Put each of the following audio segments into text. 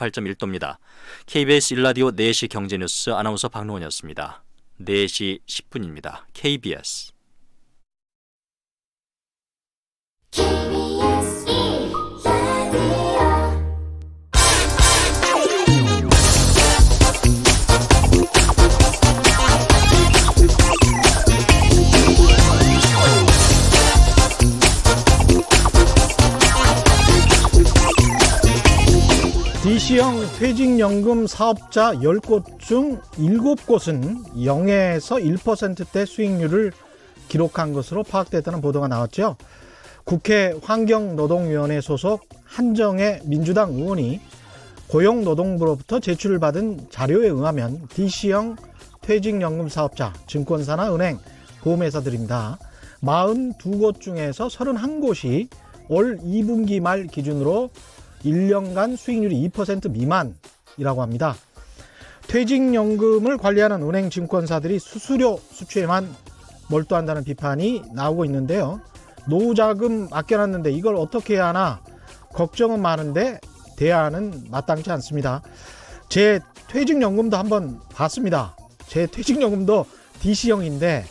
88.1도입니다. KBS 1라디오 4시 경제뉴스 아나운서 박노원이었습니다. 4시 10분입니다. KBS DC형 퇴직연금 사업자 10곳 중 7곳은 0에서 1%대 수익률을 기록한 것으로 파악됐다는 보도가 나왔죠. 국회 환경노동위원회 소속 한정혜 민주당 의원이 고용노동부로부터 제출받은 자료에 의하면 DC형 퇴직연금 사업자, 증권사나 은행, 보험회사들입니다. 42곳 중에서 31곳이 올 2분기 말 기준으로 1년간 수익률이 2% 미만이라고 합니다. 퇴직연금을 관리하는 은행 증권사들이 수수료 수취에만 몰두한다는 비판이 나오고 있는데요. 노후자금 아껴놨는데 이걸 어떻게 해야 하나 걱정은 많은데 대안은 마땅치 않습니다. 제 퇴직연금도 한번 봤습니다. 제 퇴직연금도 DC형인데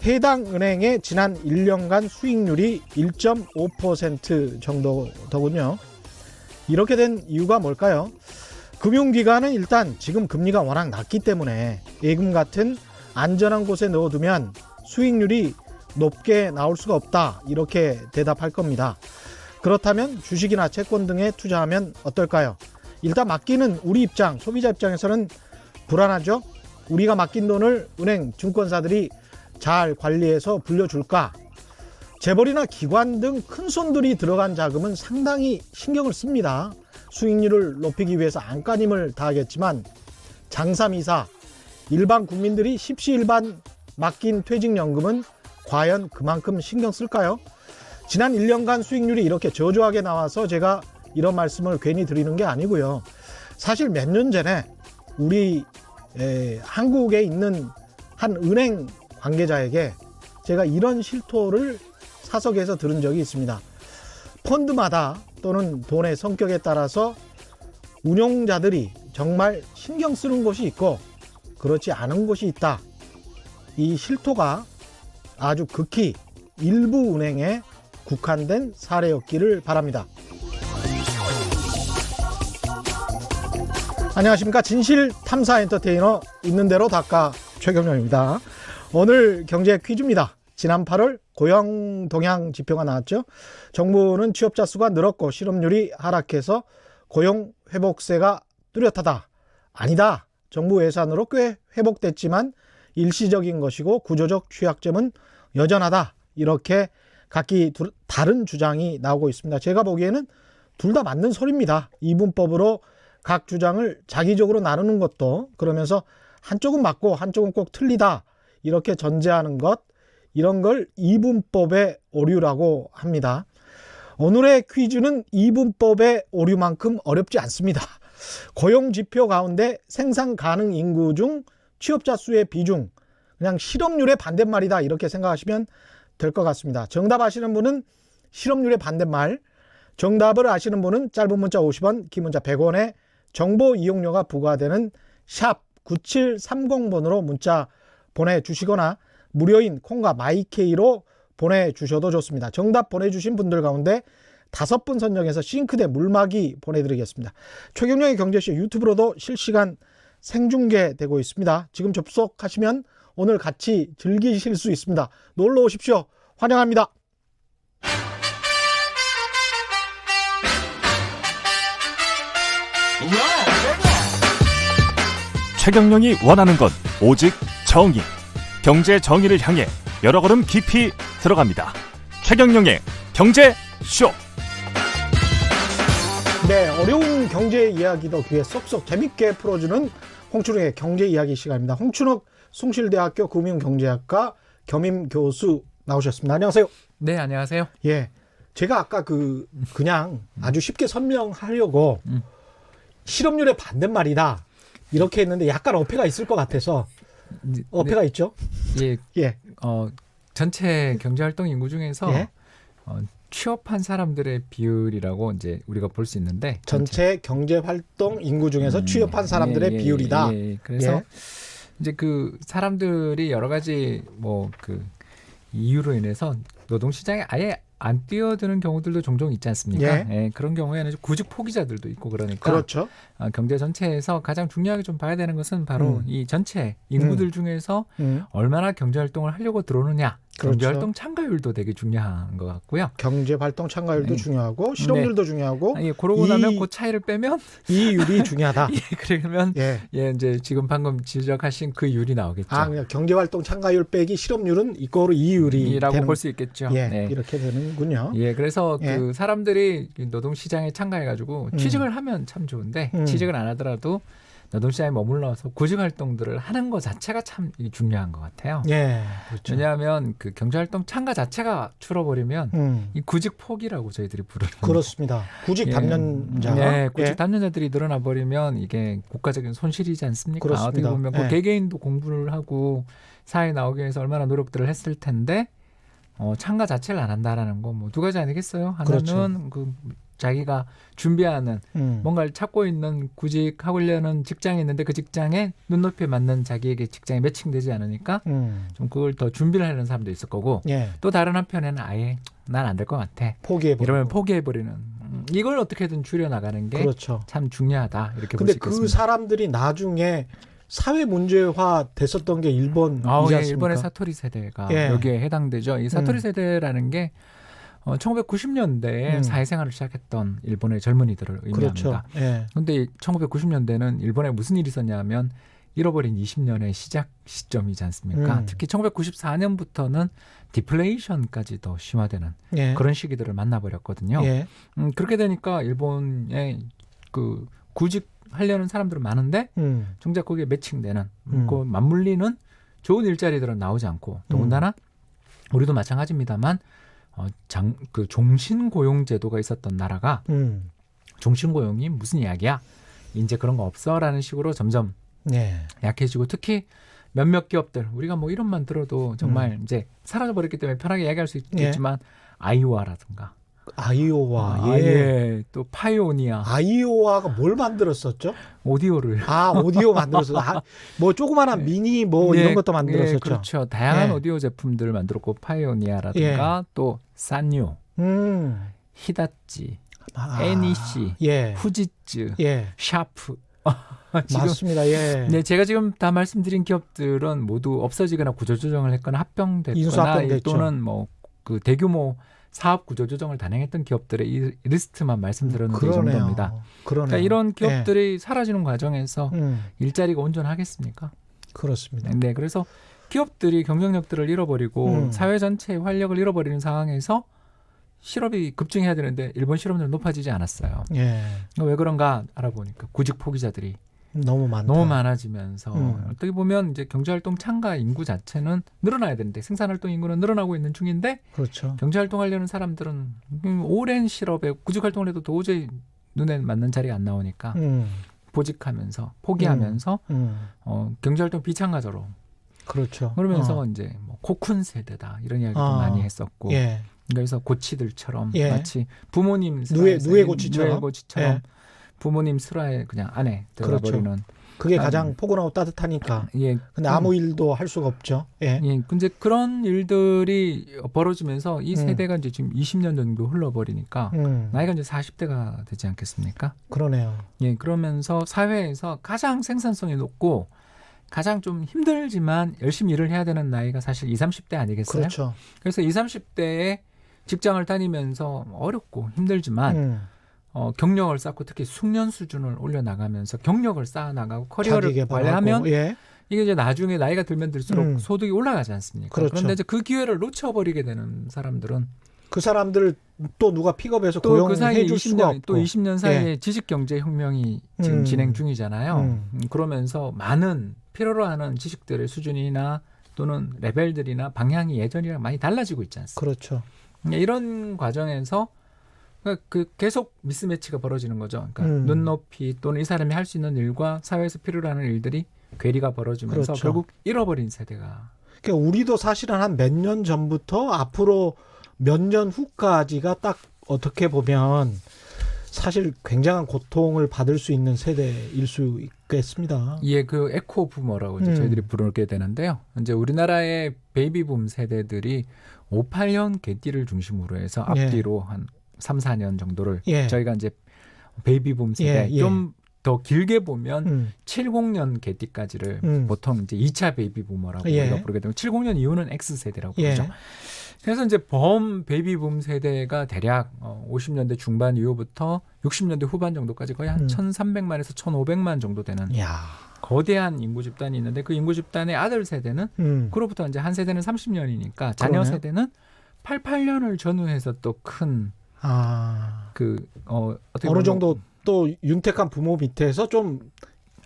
해당 은행의 지난 1년간 수익률이 1.5% 정도더군요. 이렇게 된 이유가 뭘까요? 금융기관은 일단 지금 금리가 워낙 낮기 때문에 예금 같은 안전한 곳에 넣어두면 수익률이 높게 나올 수가 없다, 이렇게 대답할 겁니다. 그렇다면 주식이나 채권 등에 투자하면 어떨까요? 일단 맡기는 우리 입장, 소비자 입장에서는 불안하죠. 우리가 맡긴 돈을 은행, 증권사들이 잘 관리해서 불려줄까? 재벌이나 기관 등 큰 손들이 들어간 자금은 상당히 신경을 씁니다. 수익률을 높이기 위해서 안간힘을 다하겠지만 장삼이사, 일반 국민들이 십시일반 맡긴 퇴직연금은 과연 그만큼 신경 쓸까요? 지난 1년간 수익률이 이렇게 저조하게 나와서 제가 이런 말씀을 괜히 드리는 게 아니고요. 사실 몇 년 전에 우리 한국에 있는 한 은행 관계자에게 제가 이런 실토를 사석에서 들은 적이 있습니다. 펀드마다 또는 돈의 성격에 따라서 운용자들이 정말 신경 쓰는 곳이 있고 그렇지 않은 곳이 있다. 이 실토가 아주 극히 일부 은행에 국한된 사례였기를 바랍니다. 안녕하십니까. 진실탐사 엔터테이너 있는 대로 닦아 최경영입니다. 오늘 경제 퀴즈입니다. 지난 8월 고용 동향 지표가 나왔죠. 정부는 취업자 수가 늘었고 실업률이 하락해서 고용 회복세가 뚜렷하다. 아니다. 정부 예산으로 꽤 회복됐지만 일시적인 것이고 구조적 취약점은 여전하다. 이렇게 각기 다른 주장이 나오고 있습니다. 제가 보기에는 둘 다 맞는 소리입니다. 이분법으로 각 주장을 자기적으로 나누는 것도, 그러면서 한쪽은 맞고 한쪽은 꼭 틀리다, 이렇게 전제하는 것, 이런 걸 이분법의 오류라고 합니다. 오늘의 퀴즈는 이분법의 오류만큼 어렵지 않습니다. 고용지표 가운데 생산 가능 인구 중 취업자 수의 비중, 그냥 실업률의 반대말이다, 이렇게 생각하시면 될 것 같습니다. 정답 아시는 분은 실업률의 반대말, 정답을 아시는 분은 짧은 문자 50원, 긴 문자 100원에 정보 이용료가 부과되는 샵 9730번으로 문자 보내주시거나 무료인 콩과 마이케이로 보내주셔도 좋습니다. 정답 보내주신 분들 가운데 5분 선정해서 싱크대 물막이 보내드리겠습니다. 최경영의 경제쇼 유튜브로도 실시간 생중계되고 있습니다. 지금 접속하시면 오늘 같이 즐기실 수 있습니다. 놀러 오십시오. 환영합니다. 최경영이 원하는 건 오직 정의. 경제 정의를 향해 여러 걸음 깊이 들어갑니다. 최경영의 경제쇼. 네, 어려운 경제 이야기도 귀에 쏙쏙 재밌게 풀어주는 홍춘욱의 경제 이야기 시간입니다. 홍춘욱 숭실대학교 금융경제학과 겸임 교수 나오셨습니다. 안녕하세요. 네, 안녕하세요. 예, 제가 아까 그냥 아주 쉽게 설명하려고 실업률의 반대말이다 이렇게 했는데 약간 어폐가 있을 것 같아서. 어폐가 있죠? 예. 예. 전체 경제활동 인구 중에서 예. 취업한 사람들의 비율이라고 이제 우리가 볼 수 있는데 전체 경제 활동 인구 중에서 취업한 사람들의 비율이다. 그래서 예. 이제 그 사람들이 여러 가지 뭐 그 이유로 인해서 노동 시장에 아예 안 뛰어드는 경우들도 종종 있지 않습니까? 예. 예, 그런 경우에는 구직 포기자들도 있고 그러니까 그렇죠. 경제 전체에서 가장 중요하게 좀 봐야 되는 것은 바로 이 전체 인구들 중에서 얼마나 경제 활동을 하려고 들어오느냐. 그렇죠. 경제 활동 참가율도 되게 중요한 것 같고요. 경제 활동 참가율도 네. 중요하고 실업률도 중요하고 예, 그러고 나면 그 차이를 빼면 이율이 중요하다. 예, 그러면 예. 예, 이제 지금 방금 지적하신 그 율이 나오겠죠. 그냥 경제 활동 참가율 빼기 실업률은 이거로 이율이라고 이라고 볼 수 있겠죠. 예, 네. 이렇게 되는군요. 예, 그래서 예. 그 사람들이 노동 시장에 참가해가지고 취직을 하면 참 좋은데 취직을 안 하더라도 노동 시장에 머물러서 구직 활동들을 하는 것 자체가 참 중요한 것 같아요. 예, 그렇죠. 왜냐하면 그 경제 활동 참가 자체가 줄어버리면 이 구직 포기라고 저희들이 부르는 그렇습니다. 구직 예. 담연자. 네, 구직 담연자들이 늘어나 버리면 이게 국가적인 손실이지 않습니까? 그렇습니다. 어떻게 보면 그 예. 개개인도 공부를 하고 사회에 나오기 위해서 얼마나 노력들을 했을 텐데 참가 자체를 안 한다라는 거 뭐 두 가지 아니겠어요? 하나는 그렇죠. 그 자기가 준비하는 뭔가를 찾고 있는 구직하려는 직장이 있는데 그 직장에 눈높이에 맞는 자기에게 직장이 매칭되지 않으니까 좀 그걸 더 준비를 하는 사람도 있을 거고 예. 또 다른 한편에는 아예 난 안 될 것 같아. 포기해버리고. 이러면 포기해버리는 이걸 어떻게든 줄여나가는 게 그렇죠. 참 중요하다 이렇게 볼 근데 수 있겠습니다. 그 사람들이 나중에 사회 문제화 됐었던 게 일본이지 예, 않습니까? 일본의 사토리 세대가 예. 여기에 해당되죠. 이 사토리 세대라는 게 1990년대에 사회생활을 시작했던 일본의 젊은이들을 의미합니다. 그렇죠. 예. 그런데 1990년대는 일본에 무슨 일이 있었냐면 잃어버린 20년의 시작 시점이지 않습니까? 특히 1994년부터는 디플레이션까지 더 심화되는 예. 그런 시기들을 만나버렸거든요. 예. 그렇게 되니까 일본에 그 구직하려는 사람들은 많은데 정작 거기에 매칭되는 그 맞물리는 좋은 일자리들은 나오지 않고 더군다나 우리도 마찬가지입니다만 그 종신고용 제도가 있었던 나라가 종신고용이 무슨 이야기야? 이제 그런 거 없어라는 식으로 점점 예. 약해지고 특히 몇몇 기업들 우리가 뭐 이름만 들어도 정말 이제 사라져버렸기 때문에 편하게 이야기할 수 있겠지만 아이오와라든가 아이오와. 예. 예. 또 파이오니아 아이오와가 뭘 만들었었죠? 오디오를 오디오 만들었어. 뭐 조그마한 미니 뭐 이런 것도 만들었었죠. 예, 그렇죠. 다양한 예. 오디오 제품들을 만들었고 파이오니아라든가 또 산요, 히다치, 애니시, 예. 후지츠, 예. 샤프. 지금 맞습니다. 예. 네, 제가 지금 다 말씀드린 기업들은 모두 없어지거나 구조조정을 했거나 합병됐거나 인수합병됐죠. 또는 뭐 그 대규모 사업 구조조정을 단행했던 기업들의 이 리스트만 말씀드렸는데 이 정도입니다. 그러네요. 그러니까 이런 기업들이 사라지는 과정에서 일자리가 온전하겠습니까? 그렇습니다. 네, 그래서 기업들이 경쟁력들을 잃어버리고 사회 전체의 활력을 잃어버리는 상황에서 실업이 급증해야 되는데 일본 실업률은 높아지지 않았어요. 예. 왜 그런가 알아보니까 구직 포기자들이 너무 많아지면서 어떻게 보면 이제 경제활동 참가 인구 자체는 늘어나야 되는데 생산활동 인구는 늘어나고 있는 중인데 그렇죠. 경제활동하려는 사람들은 오랜 실업에 구직활동을 해도 도저히 눈에 맞는 자리가 안 나오니까 보직하면서 포기하면서 경제활동 비참가자로 그렇죠. 그러면서 이제 뭐 코쿤 세대다 이런 이야기도 많이 했었고 예. 그래서 고치들처럼 예. 마치 부모님 누에 고치처럼 예. 부모님 슬하에 그냥 안에 들어버리는 그렇죠. 그게 가장 포근하고 따뜻하니까. 예. 근데 아무 일도 할 수가 없죠. 예. 예. 근데 그런 일들이 벌어지면서 이 세대가 이제 지금 20년 정도 흘러버리니까 나이가 이제 40대가 되지 않겠습니까? 그러네요. 예. 그러면서 사회에서 가장 생산성이 높고 가장 좀 힘들지만 열심히 일을 해야 되는 나이가 사실 20, 30대 아니겠어요? 그렇죠. 그래서 20, 30대에 직장을 다니면서 어렵고 힘들지만 경력을 쌓고 특히 숙련 수준을 올려나가면서 경력을 쌓아나가고 커리어를 관리하면 예. 이게 이제 나중에 나이가 들면 들수록 소득이 올라가지 않습니까? 그렇죠. 그런데 이제 그 기회를 놓쳐버리게 되는 사람들은 그 사람들을 또 누가 픽업해서 또 그 사이에 고용해 줄 수가 없고. 또 20년 사이에 예. 지식경제혁명이 지금 진행 중이잖아요. 그러면서 많은 필요로 하는 지식들의 수준이나 또는 레벨들이나 방향이 예전이랑 많이 달라지고 있지 않습니까? 그렇죠. 이런 과정에서 그 계속 미스매치가 벌어지는 거죠. 그러니까 눈높이 또는 이 사람이 할 수 있는 일과 사회에서 필요로 하는 일들이 괴리가 벌어지면서 그렇죠. 결국 잃어버린 세대가. 그러니까 우리도 사실은 한 몇 년 전부터 앞으로 몇 년 후까지가 딱 어떻게 보면 사실 굉장한 고통을 받을 수 있는 세대일 수 있겠습니다. 예, 그 에코 부머라고 이제 저희들이 부르게 되는데요. 이제 우리나라의 베이비붐 세대들이 58년 개띠를 중심으로 해서 예. 앞뒤로 한 3, 4년 정도를 예. 저희가 이제 베이비붐 세대 예, 예. 좀 더 길게 보면 70년 개띠까지를 보통 이제 2차 베이비부머라고 예. 우리가 부르게 되고 70년 이후는 X세대라고 예. 부르죠. 그래서 이제 범 베이비붐 세대가 대략 50년대 중반 이후부터 60년대 후반 정도까지 거의 한 1,300만에서 1,500만 정도 되는 야. 거대한 인구 집단이 있는데 그 인구 집단의 아들 세대는 그로부터 이제 한 세대는 30년이니까 자녀 그러네. 세대는 88년을 전후해서 또 큰 어떻게 어느 보면 정도 또 윤택한 부모 밑에서 좀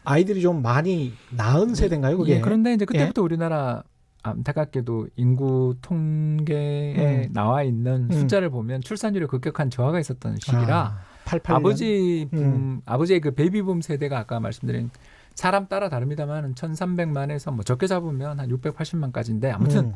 아이들이 좀 많이 낳은 세대인가요, 그게? 예, 그런데 이제 그때부터 우리나라 안타깝게도 인구 통계에 나와 있는 숫자를 보면 출산율에 급격한 저하가 있었던 시기라 88년? 아버지의 그 베이비붐 세대가 아까 말씀드린 사람 따라 다릅니다만 1,300만에서 뭐 적게 잡으면 한 680만까지인데 아무튼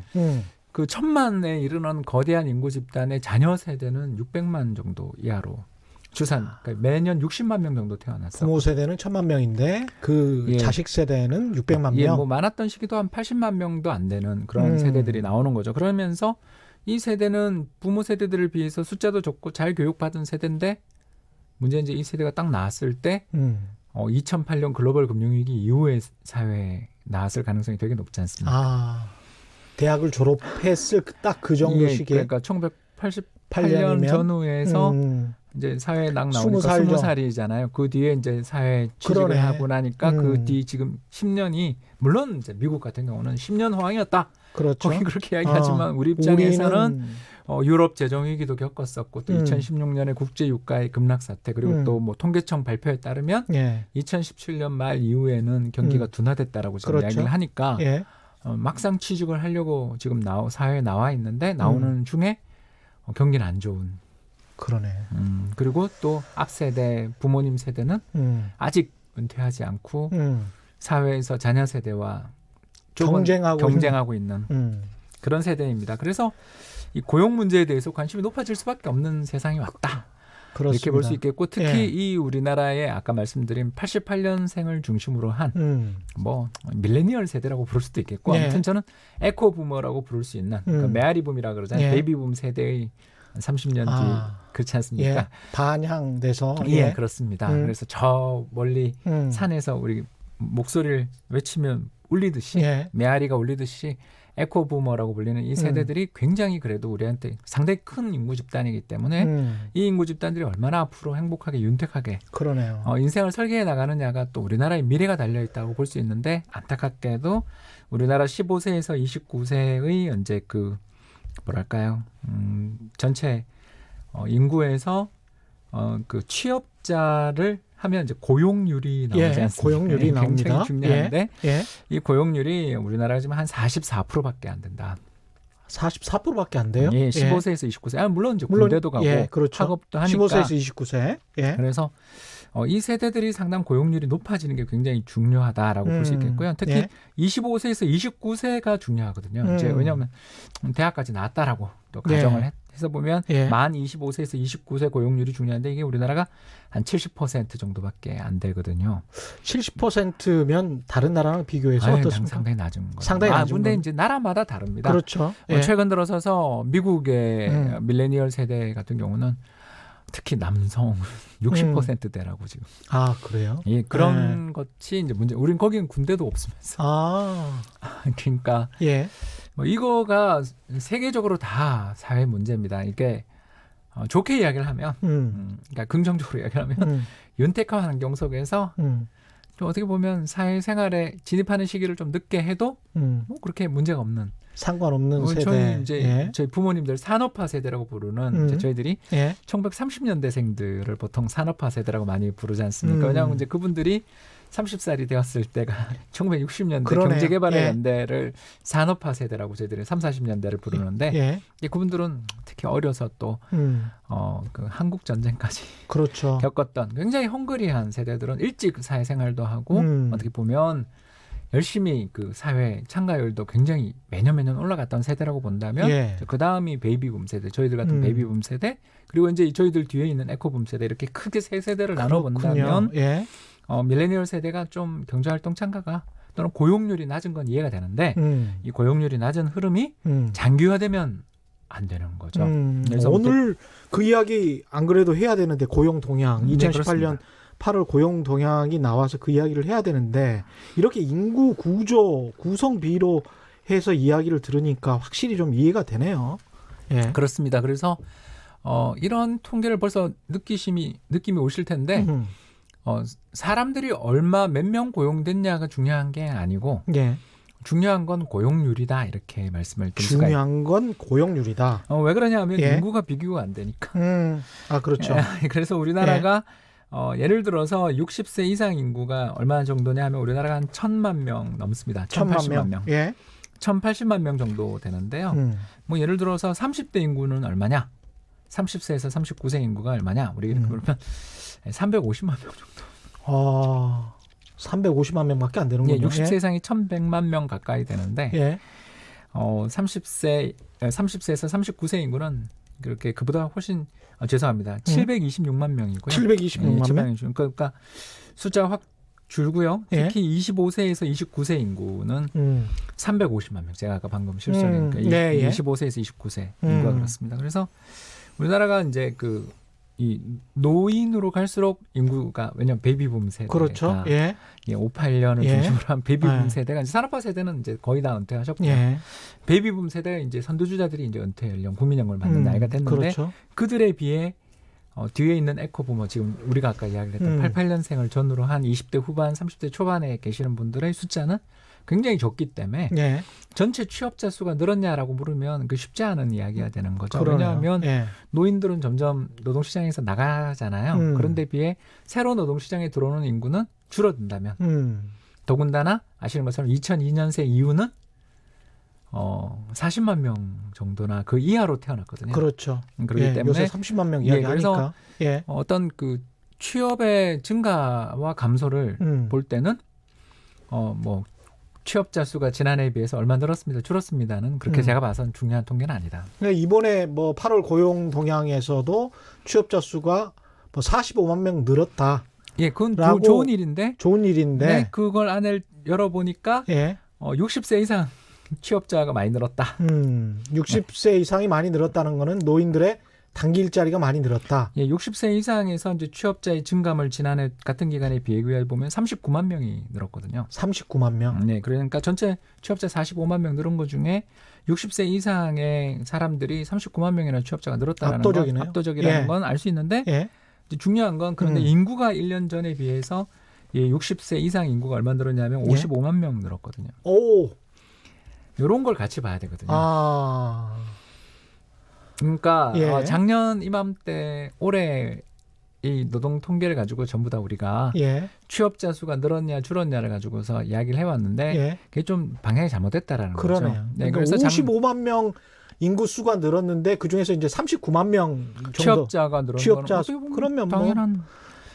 그 1,000만에 이르는 거대한 인구 집단의 자녀 세대는 600만 정도 이하로 그러니까 매년 60만 명 정도 태어났어. 부모 세대는 1,000만 명인데 그 예. 자식 세대는 600만 예, 명. 뭐 많았던 시기도 한 80만 명도 안 되는 그런 세대들이 나오는 거죠. 그러면서 이 세대는 부모 세대들을 비해서 숫자도 적고 잘 교육받은 세대인데 문제는 이제 이 세대가 딱 나왔을 때 2008년 글로벌 금융위기 이후의 사회에 나왔을 가능성이 되게 높지 않습니까? 대학을 졸업했을 딱 그 정도 예, 시기에. 그러니까 1988년 8년이면? 전후에서 이제 사회에 딱 나오니까 20살이잖아요. 그 뒤에 이제 사회 취직을 그러네. 하고 나니까 그 뒤 지금 10년이 물론 이제 미국 같은 경우는 10년 호황이었다. 그렇죠. 거기 그렇게 이야기하지만 우리 입장에서는 우리는 유럽 재정위기도 겪었었고 또 2016년에 국제 유가의 급락 사태 그리고 또 뭐 통계청 발표에 따르면 예. 2017년 말 이후에는 경기가 둔화됐다라고 지금 그렇죠. 이야기를 하니까 예. 막상 취직을 하려고 지금 사회에 나와 있는데 나오는 중에 경기는 안 좋은. 그러네. 그리고 또 앞 세대 부모님 세대는 아직 은퇴하지 않고 사회에서 자녀 세대와 조금 경쟁하고 있는 그런 세대입니다. 그래서 이 고용 문제에 대해서 관심이 높아질 수밖에 없는 세상이 왔다. 그렇습니다. 이렇게 볼 수 있겠고 특히 예. 이 우리나라의 아까 말씀드린 88년생을 중심으로 한 뭐 밀레니얼 세대라고 부를 수도 있겠고 예. 아무튼 저는 에코 부머라고 부를 수 있는 그러니까 메아리 붐이라 그러잖아요. 예. 베이비붐 세대의 30년 뒤 그렇지 않습니까? 예. 반향돼서 예, 그렇습니다. 그래서 저 멀리 산에서 우리 목소리를 외치면 울리듯이 예. 메아리가 울리듯이 에코 부머라고 불리는 이 세대들이 굉장히 그래도 우리한테 상당히 큰 인구 집단이기 때문에 이 인구 집단들이 얼마나 앞으로 행복하게 윤택하게 그러네요. 인생을 설계해 나가느냐가 또 우리나라의 미래가 달려 있다고 볼 수 있는데 안타깝게도 우리나라 15세에서 29세의 이제 그 뭐랄까요? 전체 인구에서 그 취업자를 하면 이제 고용률이 나오지 예, 않습니까? 고용률이 나옵니다. 굉장히 중요한데 예. 이 고용률이 우리나라가 지금 한 44%밖에 안 된다. 44%밖에 안 돼요? 예, 15세에서 29세. 물론 이제 물론, 군대도 가고 예, 그렇죠. 학업도 하니까. 15세에서 29세. 예. 그래서 이 세대들이 상당 고용률이 높아지는 게 굉장히 중요하다라고 볼 수 있겠고요. 특히 예. 25세에서 29세가 중요하거든요. 이제 왜냐하면 대학까지 나왔다라고 또 가정을 예. 해서 보면 예. 만 25세에서 29세 고용률이 중요한데 이게 우리나라가 한 70% 정도밖에 안 되거든요. 70%면 다른 나라랑 비교해서 아유, 어떻습니까? 상당히 낮은 거죠. 상당히 낮은 근데 건. 이제 나라마다 다릅니다. 그렇죠. 예. 최근 들어서서 미국의 밀레니얼 세대 같은 경우는 특히 남성 60%대라고 지금. 아, 그래요? 예, 그런 것이 이제 문제. 우린 거기는 군대도 없으면서. 아, 그러니까 예. 뭐 이거가 세계적으로 다 사회 문제입니다. 이게 좋게 이야기를 하면, 그러니까 긍정적으로 이야기를 하면 윤택한 환경 속에서 좀 어떻게 보면 사회생활에 진입하는 시기를 좀 늦게 해도 뭐 그렇게 문제가 없는. 상관없는 세대. 저희 이제 예. 저희 부모님들 산업화 세대라고 부르는 이제 저희들이 예. 1930년대생들을 보통 산업화 세대라고 많이 부르지 않습니까? 왜냐하면 이제 그분들이 30살이 되었을 때가 1960년대 그러네요. 경제개발의 예. 연대를 산업화 세대라고 저희들이 3, 40년대를 부르는데 예. 이 그분들은 특히 어려서 또 그 한국 전쟁까지 그렇죠. 겪었던 굉장히 헝그리한 세대들은 일찍 사회생활도 하고 어떻게 보면 열심히 그 사회 참가율도 굉장히 매년 올라갔던 세대라고 본다면 예. 그 다음이 베이비붐 세대, 저희들 같은 베이비붐 세대, 그리고 이제 저희들 뒤에 있는 에코붐 세대, 이렇게 크게 세 세대를 나눠 본다면 예. 밀레니얼 세대가 좀 경제활동 참가가 또는 고용률이 낮은 건 이해가 되는데 이 고용률이 낮은 흐름이 장기화되면 안 되는 거죠. 그래서 오늘 그 이야기 안 그래도 해야 되는데 고용 동향 네, 2018년 그렇습니다. 8월 고용 동향이 나와서 그 이야기를 해야 되는데 이렇게 인구 구조 구성 비로 해서 이야기를 들으니까 확실히 좀 이해가 되네요. 예. 그렇습니다. 그래서 이런 통계를 벌써 느낌이 오실 텐데 사람들이 몇 명 고용됐냐가 중요한 게 아니고 예. 중요한 건 고용률이다, 이렇게 말씀을 드릴 수가 있어요. 중요한 건 고용률이다. 왜 그러냐면 예. 인구가 비교가 안 되니까. 아 그렇죠. 그래서 우리나라가 예를 들어서 60세 이상 인구가 얼마 정도냐 하면 우리나라가 한 1,000만 명 넘습니다. 1,080만 명. 예. 1,080만 명 정도 되는데요. 뭐 예를 들어서 30대 인구는 얼마냐? 30세에서 39세 인구가 얼마냐? 우리 이렇게 보면 350만 명 정도. 350만 명밖에 안 되는군요. 예, 60세 이상이 1,100만 명 가까이 되는데 예. 30세에서 39세 인구는 그렇게 그보다 훨씬 죄송합니다. 726만 명이고요. 726만 명. 그러니까 숫자가 확 줄고요. 예. 특히 25세에서 29세 인구는 350만 명. 제가 아까 방금 실수했으니까 네, 예. 25세에서 29세 인구가 그렇습니다. 그래서 우리나라가 이제 이 노인으로 갈수록 인구가, 왜냐하면 베이비붐 세대가 그렇죠. 예. 58년을 예. 중심으로 한 베이비붐 예. 세대가 이제 산업화 세대는 이제 거의 다 은퇴하셨고요. 예. 베이비붐 세대가 이제 선두주자들이 이제 은퇴 연령, 국민연금을 받는 나이가 됐는데 그렇죠. 그들에 비해 뒤에 있는 에코부머, 지금 우리가 아까 이야기를 했던 88년생을 전후로 한 20대 후반, 30대 초반에 계시는 분들의 숫자는 굉장히 적기 때문에 예. 전체 취업자 수가 늘었냐라고 물으면 그 쉽지 않은 이야기가 되는 거죠. 그러네요. 왜냐하면 예. 노인들은 점점 노동시장에서 나가잖아요. 그런데 비해 새로 노동시장에 들어오는 인구는 줄어든다면 더군다나 아시는 것처럼 2002년생 이후는 40만 명 정도나 그 이하로 태어났거든요. 그렇죠. 그렇기 예. 때문에 요새 30만 명 예, 이야기하니까. 그래서 예. 어떤 그 취업의 증가와 감소를 볼 때는 뭐 취업자 수가 지난해에 비해서 얼마 늘었습니다, 줄었습니다는 그렇게 제가 봐서는 중요한 통계는 아니다. 그러니까 이번에 뭐 8월 고용 동향에서도 취업자 수가 뭐 45만 명 늘었다. 예, 그건 라고 좋은 일인데. 좋은 일인데. 네, 그걸 안을 열어보니까 예. 60세 이상 취업자가 많이 늘었다. 60세 이상이 많이 늘었다는 거는 노인들의 단기 일자리가 많이 늘었다. 예, 60세 이상에서 이제 취업자의 증감을 지난해 같은 기간에 비교해 보면 39만 명이 늘었거든요. 39만 명. 네, 그러니까 전체 취업자 45만 명 늘은 것 중에 60세 이상의 사람들이 39만 명이나 취업자가 늘었다는 압도적이네요. 건 압도적이라는 예. 건 알 수 있는데 예. 이제 중요한 건 그런데 인구가 1년 전에 비해서 60세 이상 인구가 얼마 늘었냐면 55만 명 늘었거든요. 오. 이런 걸 같이 봐야 되거든요. 아. 그러니까 예. 작년 이맘때 올해 이 노동 통계를 가지고 전부 다 우리가 예. 취업자 수가 늘었냐 줄었냐를 가지고서 이야기를 해왔는데 예. 그게 좀 방향이 잘못됐다라는 그러네요. 거죠. 네, 그러니까 그래서 55만 명 인구 수가 늘었는데 그 중에서 이제 39만 명 정도 취업자가 늘은 취업자 거는 어떻게 그러면 뭐 당연한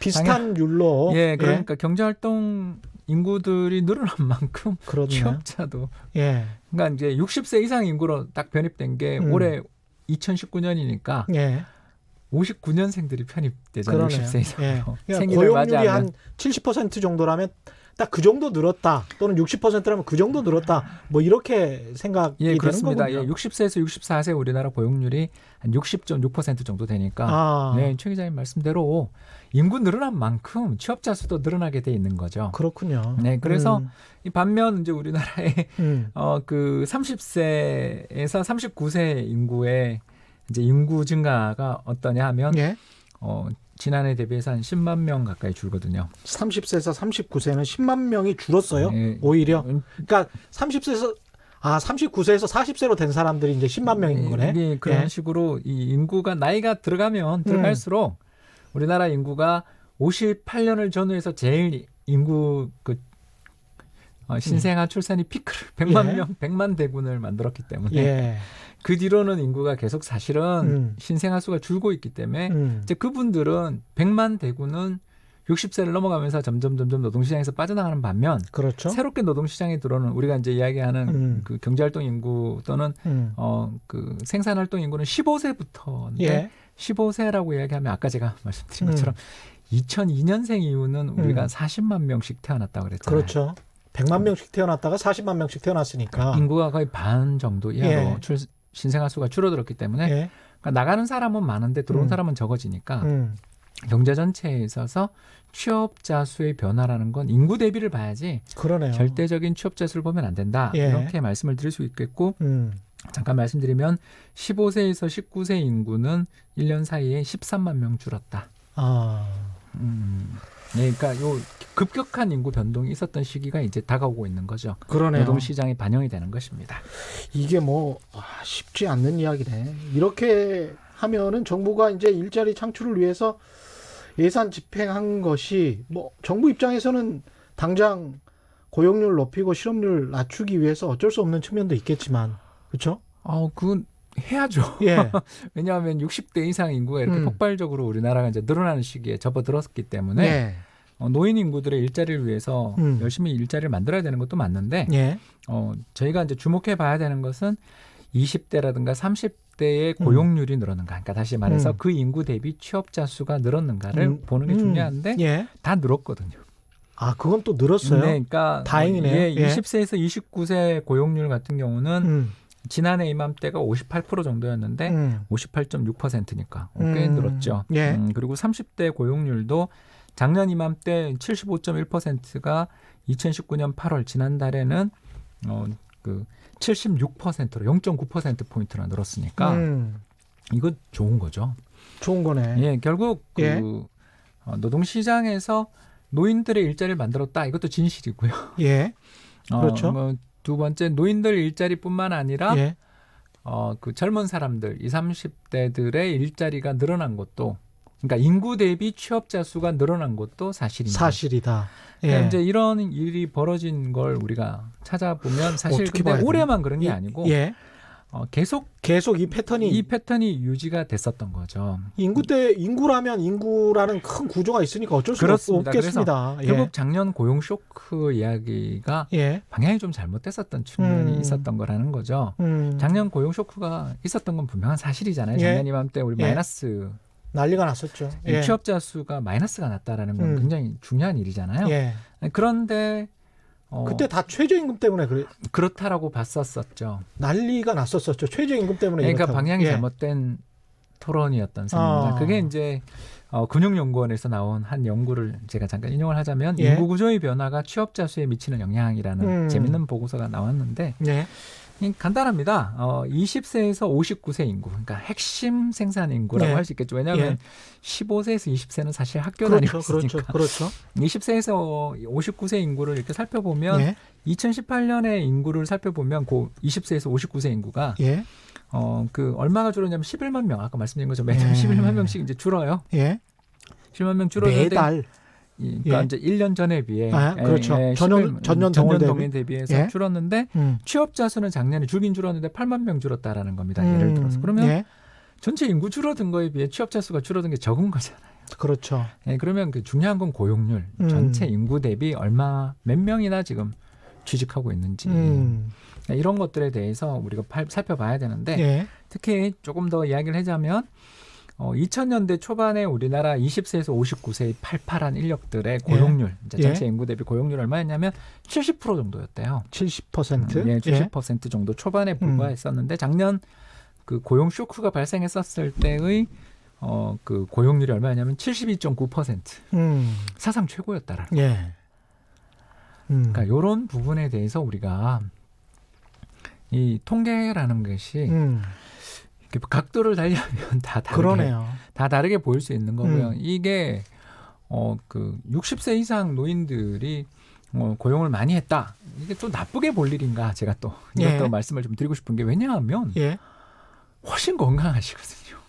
비슷한 율로 예, 그러니까 경제활동 인구들이 늘어난 만큼 그러네요. 취업자도 예. 그러니까 이제 60세 이상 인구로 딱 편입된 게 올해 2019년이니까 예. 59년생들이 편입되잖아요. 그러네요. 60세 이상으로. 예. 그러니까 생일을 고용률이 맞이하면. 한 70% 정도라면 딱 그 정도 늘었다. 또는 60%라면 그 정도 늘었다. 뭐 이렇게 생각이 예, 되는 그렇습니다. 거군요. 예, 60세에서 64세 우리나라 고용률이 한 60.6% 정도 되니까 아. 네, 최 기자님 말씀대로 인구 늘어난 만큼 취업자 수도 늘어나게 돼 있는 거죠. 그렇군요. 네, 그래서 이 반면 이제 우리나라의 그 30세에서 39세 인구의 이제 인구 증가가 어떠냐 하면 예. 지난해 대비해서 한 10만 명 가까이 줄거든요. 30세에서 39세는 10만 명이 줄었어요. 네. 오히려. 그러니까 39세에서 40세로 된 사람들이 이제 10만 명인 거네. 이게 그런 예. 식으로 이 인구가 나이가 들어가면 들어갈수록 우리나라 인구가 58년을 전후해서 제일 인구 신생아 출산이 피크를 100만 예. 명, 100만 대군을 만들었기 때문에 예. 그 뒤로는 인구가 계속 사실은 신생아 수가 줄고 있기 때문에 이제 그분들은 100만 대군은 60세를 넘어가면서 점점 노동시장에서 빠져나가는 반면 그렇죠. 새롭게 노동시장에 들어오는 우리가 이제 이야기하는 그 경제활동 인구 또는 그 생산활동 인구는 15세부터인데 예. 15세라고 이야기하면 아까 제가 말씀드린 것처럼 2002년생 이후는 우리가 40만 명씩 태어났다고 그랬잖아요. 그렇죠. 100만 명씩 태어났다가 40만 명씩 태어났으니까. 인구가 거의 반 정도 이하로 신생아 수가 줄어들었기 때문에 예. 그러니까 나가는 사람은 많은데 들어온 사람은 적어지니까 경제 전체에 있어서 취업자 수의 변화라는 건 인구 대비를 봐야지 그러네요. 절대적인 취업자 수를 보면 안 된다. 예. 이렇게 말씀을 드릴 수 있겠고 잠깐 말씀드리면 15세에서 19세 인구는 1년 사이에 13만 명 줄었다. 아. 네, 그러니까 요 급격한 인구 변동이 있었던 시기가 이제 다가오고 있는 거죠. 그러네요. 노동시장에 반영이 되는 것입니다. 이게 뭐 쉽지 않는 이야기네. 이렇게 하면은 정부가 이제 일자리 창출을 위해서 예산 집행한 것이 뭐 정부 입장에서는 당장 고용률 높이고 실업률 낮추기 위해서 어쩔 수 없는 측면도 있겠지만, 그렇죠? 그건 해야죠. 예. 왜냐하면 60대 이상 인구가 이렇게 폭발적으로 우리나라가 이제 늘어나는 시기에 접어들었기 때문에 예. 노인 인구들의 일자리를 위해서 열심히 일자리를 만들어야 되는 것도 맞는데 예. 저희가 이제 주목해 봐야 되는 것은 20대라든가 30대의 고용률이 늘었는가. 그러니까 다시 말해서 그 인구 대비 취업자 수가 늘었는가를 보는 게 중요한데 예. 다 늘었거든요. 아, 그건 또 늘었어요. 네, 그러니까 다행이네요. 예, 예. 20세에서 29세 고용률 같은 경우는 지난해 이맘때가 58% 정도였는데 58.6%니까 꽤 늘었죠. 예. 그리고 30대 고용률도 작년 이맘때 75.1%가 2019년 8월 지난달에는 그 76%로 0.9% 포인트나 늘었으니까 이거 좋은 거죠. 좋은 거네. 예, 결국 그 예. 노동시장에서 노인들의 일자리를 만들었다. 이것도 진실이고요. 예. 그렇죠. 뭐 두 번째 노인들 일자리뿐만 아니라 예. 그 젊은 사람들 20, 30대들의 일자리가 늘어난 것도 그러니까 인구 대비 취업자 수가 늘어난 것도 사실입니다. 사실이다. 그러니까 예. 이제 이런 일이 벌어진 걸 우리가 찾아보면 사실 어떻게 근데 봐야 올해만 그런 게 아니고 예. 계속 이 패턴이 이 패턴이 유지가 됐었던 거죠. 인구라면 인구라는 큰 구조가 있으니까 어쩔 수 그렇습니다. 없겠습니다. 예. 결국 작년 고용 쇼크 이야기가 예. 방향이 좀 잘못됐었던 측면이 있었던 거라는 거죠. 작년 고용 쇼크가 있었던 건 분명한 사실이잖아요. 예. 작년 이맘때 우리 예. 마이너스 난리가 났었죠. 예. 취업자 수가 마이너스가 났다라는 건 굉장히 중요한 일이잖아요. 예. 그런데 그때 다 최저임금 때문에 그렇다라고 봤었었죠. 난리가 났었었죠. 최저임금 때문에. 그러니까 이렇다고. 방향이 예. 잘못된 토론이었던 셈입니다. 그게 이제 근육연구원에서 나온 한 연구를 제가 잠깐 인용을 하자면 예. 인구 구조의 변화가 취업자 수에 미치는 영향이라는 재밌는 보고서가 나왔는데 예. 간단합니다. 20세에서 59세 인구, 그러니까 핵심 생산 인구라고 예. 할 수 있겠죠. 왜냐하면 예. 15세에서 20세는 사실 학교 그렇죠. 다니고 있으니까. 그렇죠. 20세에서 59세 인구를 이렇게 살펴보면 예. 2018년의 인구를 살펴보면 그 20세에서 59세 인구가 예. 그 얼마가 줄었냐면 11만 명. 아까 말씀드린 것처럼 매달 예. 11만 명씩 이제 줄어요. 예. 11만 명 줄었는데 매달. 그러니까 예. 이제 1년 전에 비해 그렇죠. 전년 동일 대비해서 예. 줄었는데 취업자 수는 작년에 줄긴 줄었는데 8만 명 줄었다라는 겁니다. 예를 들어서. 그러면 예. 전체 인구 줄어든 거에 비해 취업자 수가 줄어든 게 적은 거잖아요. 그렇죠. 예, 그러면 그 중요한 건 고용률. 전체 인구 대비 몇 명이나 지금 취직하고 있는지. 이런 것들에 대해서 우리가 살펴봐야 되는데 예. 특히 조금 더 이야기를 하자면 2000년대 초반에 우리나라 20세에서 59세의 팔팔한 인력들의 고용률, 이제 전체 인구 대비 고용률 얼마였냐면 70% 정도였대요. 70%? 예, 70% 정도 초반에 불과했었는데 작년 그 고용 쇼크가 발생했었을 때의 그 고용률이 얼마였냐면 72.9%. 사상 최고였다라는. 예. 그러니까 이런 부분에 대해서 우리가 이 통계라는 것이 각도를 달리하면 다 다르게 보일 수 있는 거고요. 이게 그 60세 이상 노인들이 고용을 많이 했다. 이게 또 나쁘게 볼 일인가? 제가 또 이것도 말씀을 좀 드리고 싶은 게 왜냐하면 훨씬 건강하시거든요.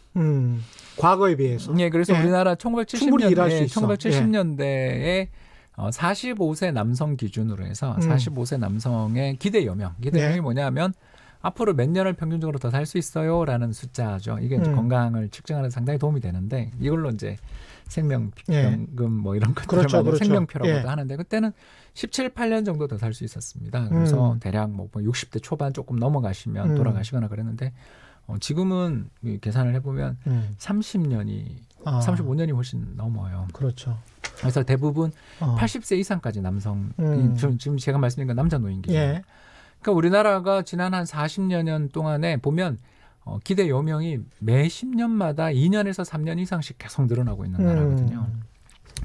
과거에 비해서. 예, 그래서 우리나라 충분히 일할 수 있어. 1970년대에 45세 남성 기준으로 해서 45세 남성의 기대 여명이 뭐냐면 앞으로 몇 년을 평균적으로 더 살 수 있어요라는 숫자죠. 이게 이제 건강을 측정하는 데 상당히 도움이 되는데 이걸로 이제 생명연금 뭐 이런 것들을 그렇죠, 많이 그렇죠. 생명표라고도 예. 하는데 그때는 17, 8년 정도 더 살 수 있었습니다. 그래서 대략 뭐 60대 초반 조금 넘어가시면 돌아가시거나 그랬는데 지금은 계산을 해보면 30년이 35년이 훨씬 넘어요. 그렇죠. 그래서 대부분 80세 이상까지 남성 지금 제가 말씀드린 건 남자 노인 기준. 예. 그러니까 우리나라가 지난 한 40여 년 동안에 보면 기대 요명이 매 10년마다 2년에서 3년 이상씩 계속 늘어나고 있는 나라거든요.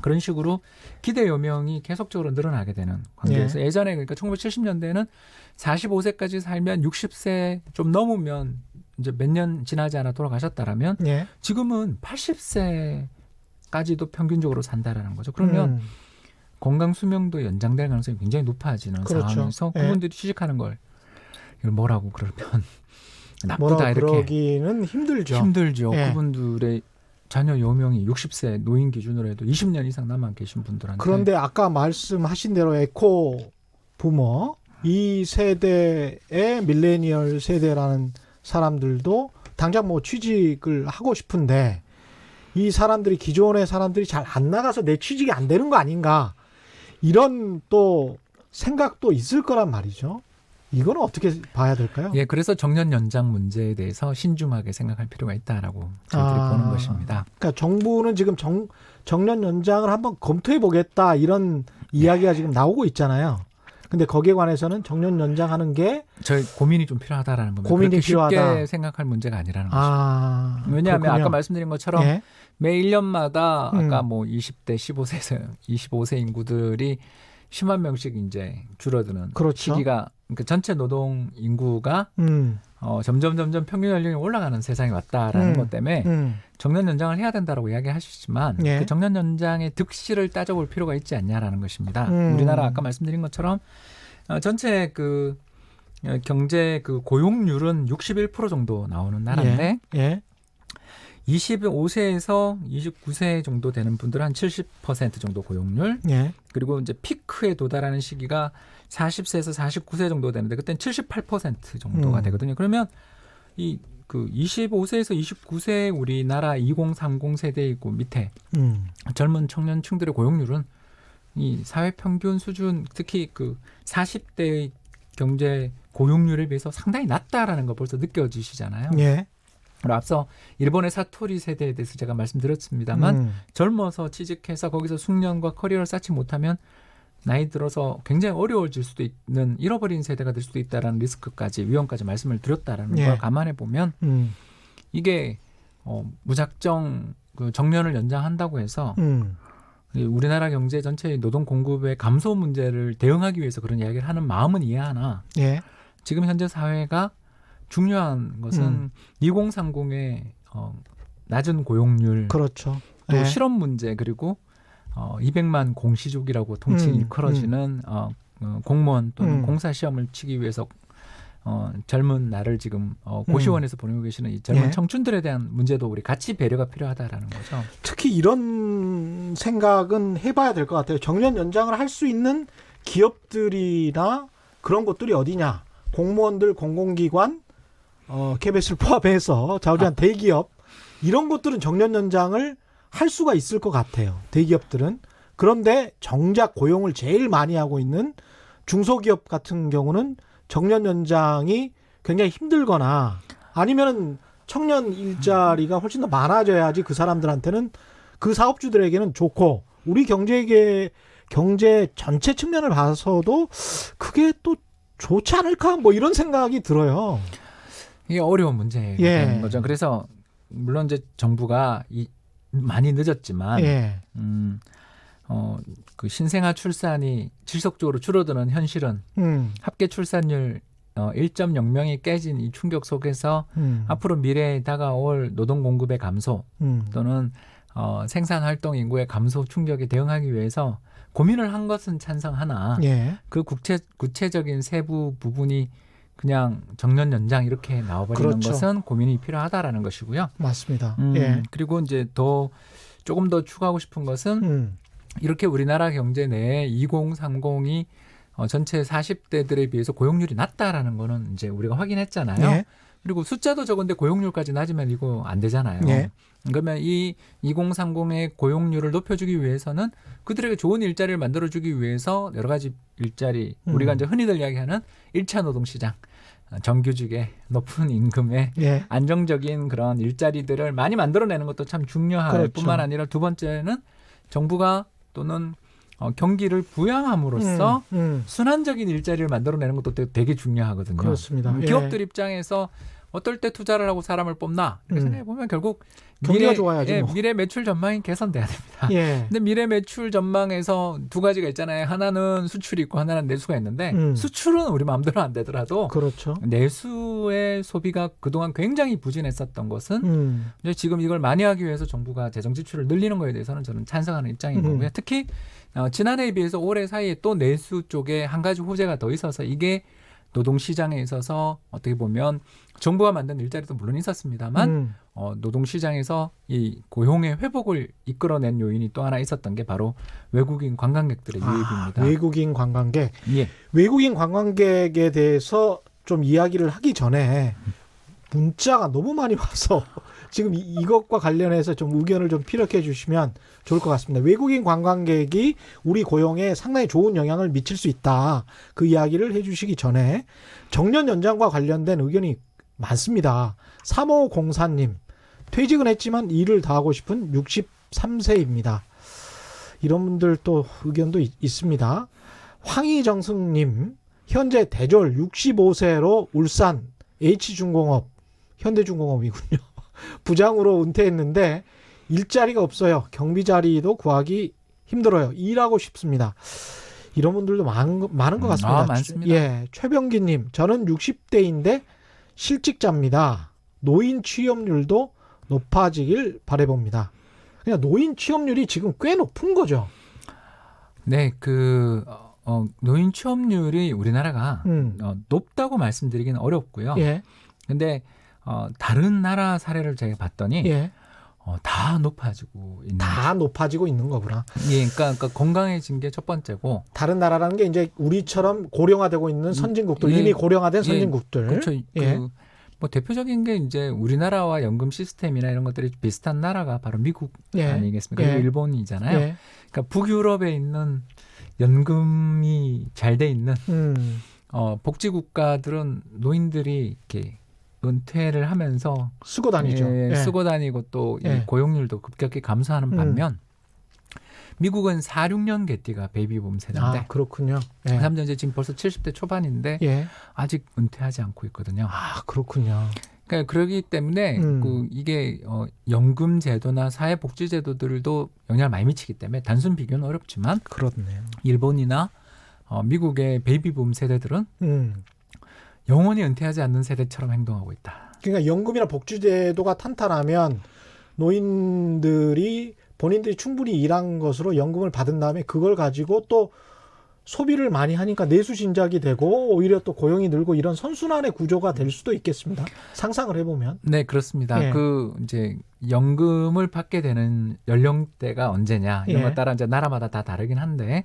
그런 식으로 기대 요명이 계속적으로 늘어나게 되는 관계에서 예전에 그러니까 1970년대에는 45세까지 살면 60세 좀 넘으면 이제 몇 년 지나지 않아 돌아가셨다라면 예. 지금은 80세까지도 평균적으로 산다라는 거죠. 그러면 건강 수명도 연장될 가능성이 굉장히 높아지는 그렇죠. 상황에서 예. 그분들이 취직하는 걸 이걸 뭐라고 그러면 나쁘다 뭐라 이렇게 그러기는 힘들죠. 힘들죠. 예. 그분들의 자녀 요명이 60세 노인 기준으로 해도 20년 이상 남아 계신 분들한테 그런데 아까 말씀하신 대로 에코 부모 이 세대의 밀레니얼 세대라는 사람들도 당장 뭐 취직을 하고 싶은데 이 사람들이 기존의 사람들이 잘 안 나가서 내 취직이 안 되는 거 아닌가 이런 또 생각도 있을 거란 말이죠. 이거는 어떻게 봐야 될까요? 예, 그래서 정년 연장 문제에 대해서 신중하게 생각할 필요가 있다라고 저희들이 보는 것입니다. 그러니까 정부는 지금 정년 연장을 한번 검토해 보겠다 이런 이야기가 지금 나오고 있잖아요. 근데 거기에 관해서는 정년 연장하는 게 저희 고민이 좀 필요하다라는 겁니다. 고민이 그렇게 쉽게 필요하다. 생각할 문제가 아니라는 거죠. 왜냐하면 그렇군요. 아까 말씀드린 것처럼 예. 매 1년마다 아까 뭐 20대 25세 인구들이 10만 명씩 이제 줄어드는 그렇죠. 시기가 그러니까 전체 노동 인구가 점점 평균 연령이 올라가는 세상이 왔다라는 것 때문에 정년 연장을 해야 된다라고 이야기하시지만 예. 그 정년 연장의 득실을 따져볼 필요가 있지 않냐라는 것입니다. 우리나라 아까 말씀드린 것처럼 전체 그 경제 그 고용률은 61% 정도 나오는 나라인데 예. 25세에서 29세 정도 되는 분들은 한 70% 정도 고용률. 예. 그리고 이제 피크에 도달하는 시기가 40세에서 49세 정도 되는데 그때는 78% 정도가 되거든요. 그러면 이 그 25세에서 29세 우리나라 2030 세대이고 밑에 젊은 청년층들의 고용률은 이 사회 평균 수준 특히 그 40대의 경제 고용률에 비해서 상당히 낮다라는 거 벌써 느껴지시잖아요. 예. 그리고 앞서 일본의 사토리 세대에 대해서 제가 말씀드렸습니다만 젊어서 취직해서 거기서 숙련과 커리어를 쌓지 못하면 나이 들어서 굉장히 어려워질 수도 있는 잃어버린 세대가 될 수도 있다라는 리스크까지 위험까지 말씀을 드렸다라는 걸 감안해 보면 이게 무작정 그 정년을 연장한다고 해서 우리나라 경제 전체의 노동 공급의 감소 문제를 대응하기 위해서 그런 이야기를 하는 마음은 이해하나 예. 지금 현재 사회가 중요한 것은 2030의 낮은 고용률 그렇죠. 또 예. 실업 문제 그리고 200만 공시족이라고 통칭 일컬어지는 공무원 또는 공사 시험을 치기 위해서 젊은 나를 지금 고시원에서 보내고 계시는 이 젊은 예. 청춘들에 대한 문제도 우리 같이 배려가 필요하다라는 거죠. 특히 이런 생각은 해봐야 될 것 같아요. 정년 연장을 할 수 있는 기업들이나 그런 곳들이 어디냐. 공무원들, 공공기관, KBS를 포함해서 자우지간 대기업 이런 곳들은 정년 연장을 할 수가 있을 것 같아요. 대기업들은. 그런데 정작 고용을 제일 많이 하고 있는 중소기업 같은 경우는 정년 연장이 굉장히 힘들거나 아니면은 청년 일자리가 훨씬 더 많아져야지 그 사람들한테는 그 사업주들에게는 좋고 우리 경제 전체 측면을 봐서도 그게 또 좋지 않을까 뭐 이런 생각이 들어요. 이게 어려운 문제가 되는 거죠. 그래서 물론 이제 정부가 많이 늦었지만 그 신생아 출산이 지속적으로 줄어드는 현실은 합계 출산율 1.0명이 깨진 이 충격 속에서 앞으로 미래에 다가올 노동 공급의 감소 또는 생산 활동 인구의 감소 충격에 대응하기 위해서 고민을 한 것은 찬성하나 그 구체적인 세부 부분이 그냥 정년 연장 이렇게 나와버리는 그렇죠. 것은 고민이 필요하다라는 것이고요. 맞습니다. 그리고 이제 조금 더 추가하고 싶은 것은 이렇게 우리나라 경제 내에 2030이 전체 40대들에 비해서 고용률이 낮다라는 거는 이제 우리가 확인했잖아요. 그리고 숫자도 적은데 고용률까지 낮으면 이거 안 되잖아요. 예. 그러면 이 2030의 고용률을 높여주기 위해서는 그들에게 좋은 일자리를 만들어주기 위해서 여러 가지 일자리, 우리가 이제 흔히들 이야기하는 1차 노동시장, 정규직의 높은 임금의 예. 안정적인 그런 일자리들을 많이 만들어내는 것도 참 중요할 그렇죠. 뿐만 아니라 두 번째는 정부가 또는 경기를 부양함으로써 순환적인 일자리를 만들어내는 것도 되게 중요하거든요. 그렇습니다. 예. 기업들 입장에서 어떨 때 투자를 하고 사람을 뽑나 이렇게 생각해 보면 결국 경기가 좋아야지 뭐. 미래 매출 전망이 개선돼야 됩니다. 예. 근데 미래 매출 전망에서 두 가지가 있잖아요. 하나는 수출이 있고 하나는 내수가 있는데 수출은 우리 마음대로 안 되더라도 그렇죠. 내수의 소비가 그동안 굉장히 부진했었던 것은 이제 지금 이걸 많이 하기 위해서 정부가 재정 지출을 늘리는 거에 대해서는 저는 찬성하는 입장인 거고요. 특히 지난해에 비해서 올해 사이에 또 내수 쪽에 한 가지 호재가 더 있어서 이게 노동시장에 있어서 어떻게 보면 정부가 만든 일자리도 물론 있었습니다만 노동시장에서 이 고용의 회복을 이끌어낸 요인이 또 하나 있었던 게 바로 외국인 관광객들의 유입입니다. 외국인 관광객. 예. 외국인 관광객에 대해서 좀 이야기를 하기 전에 문자가 너무 많이 와서 지금 이것과 관련해서 좀 의견을 좀 피력해 주시면 좋을 것 같습니다. 외국인 관광객이 우리 고용에 상당히 좋은 영향을 미칠 수 있다. 그 이야기를 해 주시기 전에 정년 연장과 관련된 의견이 많습니다. 3504님, 퇴직은 했지만 일을 더 하고 싶은 63세입니다. 이런 분들 또 의견도 있습니다. 황희정승님, 현재 대졸 65세로 울산 H중공업, 현대중공업이군요. 부장으로 은퇴했는데 일자리가 없어요. 경비 자리도 구하기 힘들어요. 일하고 싶습니다. 이런 분들도 많은 것 같습니다. 많습니다. 예, 최병기님, 저는 60대인데 실직자입니다. 노인 취업률도 높아지길 바라봅니다. 그냥 노인 취업률이 지금 꽤 높은 거죠. 네, 노인 취업률이 우리나라가 높다고 말씀드리기는 어렵고요. 예. 근데 다른 나라 사례를 제가 봤더니 예. 다 높아지고 있는. 다 높아지고 있는 거구나. 예, 그러니까 건강해진 게 첫 번째고. 다른 나라라는 게 이제 우리처럼 고령화되고 있는 선진국들, 예, 이미 고령화된 예, 선진국들. 그렇죠. 예. 뭐 대표적인 게 이제 우리나라와 연금 시스템이나 이런 것들이 비슷한 나라가 바로 미국 예. 아니겠습니까? 예. 그리고 일본이잖아요. 예. 그러니까 북유럽에 있는 연금이 잘 돼 있는 복지 국가들은 노인들이 이렇게 은퇴를 하면서 쓰고 다니죠. 예. 쓰고 다니고 또 이 예. 고용률도 급격히 감소하는 반면 미국은 46년 개띠가 베이비붐 세대인데 그렇군요. 그 예. 사람들 이제 지금 벌써 70대 초반인데 예. 아직 은퇴하지 않고 있거든요. 그렇군요. 그러니까 그러기 때문에 이게 연금 제도나 사회복지 제도들도 영향을 많이 미치기 때문에 단순 비교는 어렵지만 그렇네요. 일본이나 미국의 베이비붐 세대들은 영원히 은퇴하지 않는 세대처럼 행동하고 있다. 그러니까 연금이나 복지제도가 탄탄하면 노인들이 본인들이 충분히 일한 것으로 연금을 받은 다음에 그걸 가지고 또 소비를 많이 하니까 내수 신작이 되고 오히려 또 고용이 늘고 이런 선순환의 구조가 될 수도 있겠습니다. 상상을 해보면. 네, 그렇습니다. 예. 이제 연금을 받게 되는 연령대가 언제냐 이런 예. 것 따라 이제 나라마다 다 다르긴 한데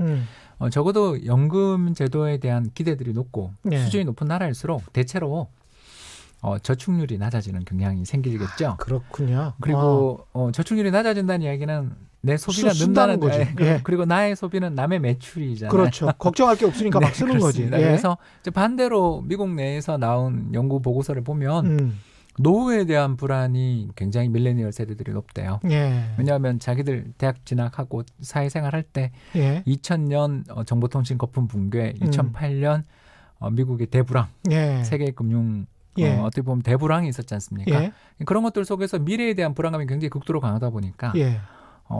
적어도 연금 제도에 대한 기대들이 높고 예. 수준이 높은 나라일수록 대체로 저축률이 낮아지는 경향이 생기겠죠. 그렇군요. 그리고 저축률이 낮아진다는 이야기는 내 소비가 쓴다는 는다는 거지. 예. 그리고 나의 소비는 남의 매출이잖아요. 그렇죠. 걱정할 게 없으니까 막 쓰는 거지. 그렇습니다. 예. 그래서 이제 반대로 미국 내에서 나온 연구 보고서를 보면 노후에 대한 불안이 굉장히 밀레니얼 세대들이 높대요. 예. 왜냐하면 자기들 대학 진학하고 사회생활 할 때 예. 2000년 정보통신 거품 붕괴, 2008년 미국의 대불황, 예. 세계 금융 예. 어떻게 보면 대불황이 있었지 않습니까? 예. 그런 것들 속에서 미래에 대한 불안감이 굉장히 극도로 강하다 보니까 예.